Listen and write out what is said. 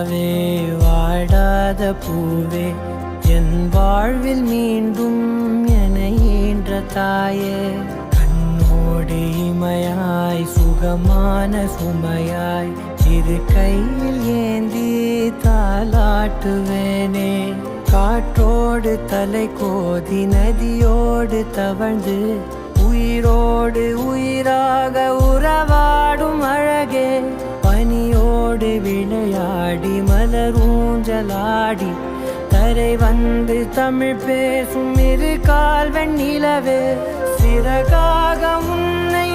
நிலாவே வாடாத பூவே என் வாழ்வில் மீண்டும் என ஈன்ற தாயே கண்ணோடு இமையாய் சுகமான சுமையாய் இரு கையில் ஏந்தி தாலாட்டுவேனே காற்றோடு தலை கோதி நதியோடு தவழ்ந்து உயிரோடு உயிராக உறவாடும் அழகே பனியோடு விளையாடி மலரூஞ்சலாடி தரை வந்து தமிழ் பேசும் இரு கால் வெண்ணிலவே சிறகாக உன்னை